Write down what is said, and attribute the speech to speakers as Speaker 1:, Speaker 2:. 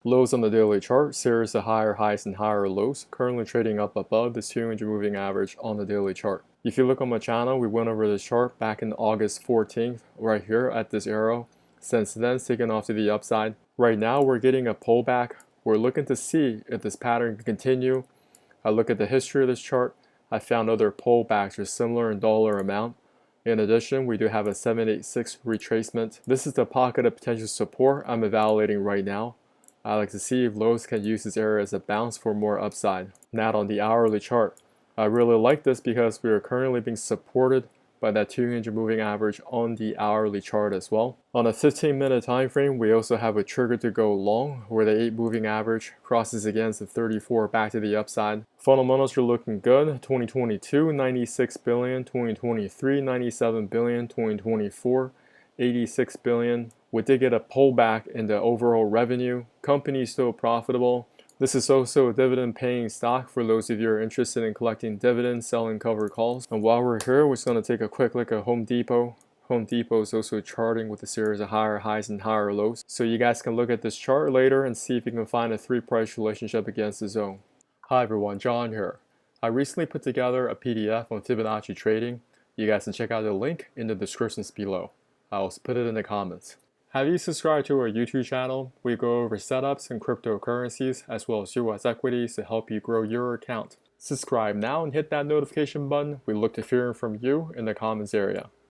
Speaker 1: Lows on the daily chart, series of higher highs and higher lows, currently trading up above the 200 moving average on the daily chart. If you look on my channel, we went over this chart back in August 14th, right here at this arrow. Since then, it's taken off to the upside. Right now, we're getting a pullback. We're looking to see if this pattern can continue. I look at the history of this chart. I found other pullbacks are similar in dollar amount. In addition, we do have a 786 retracement. This is the pocket of potential support I'm evaluating right now. I like to see if Lowe's can use this area as a bounce for more upside. Now on the hourly chart, I really like this because we are currently being supported by that 200 moving average on the hourly chart as well. On a 15-minute time frame, we also have a trigger to go long where the 8 moving average crosses against the 34 back to the upside. Fundamentals are looking good. 2022, 96 billion, 2023, 97 billion, 2024, 86 billion. We did get a pullback in the overall revenue. Company is still profitable. This is also a dividend paying stock for those of you who are interested in collecting dividends, selling covered calls. And while we're here, we're just going to take a quick look at Home Depot. Home Depot is also charting with a series of higher highs and higher lows. So you guys can look at this chart later and see if you can find a 3-price relationship against the zone. Hi everyone, John here. I recently put together a PDF on Fibonacci trading. You guys can check out the link in the descriptions below. I'll also put it in the comments. Have you subscribed to our YouTube channel? We go over setups and cryptocurrencies as well as US equities to help you grow your account. Subscribe now and hit that notification button. We look to hearing from you in the comments area.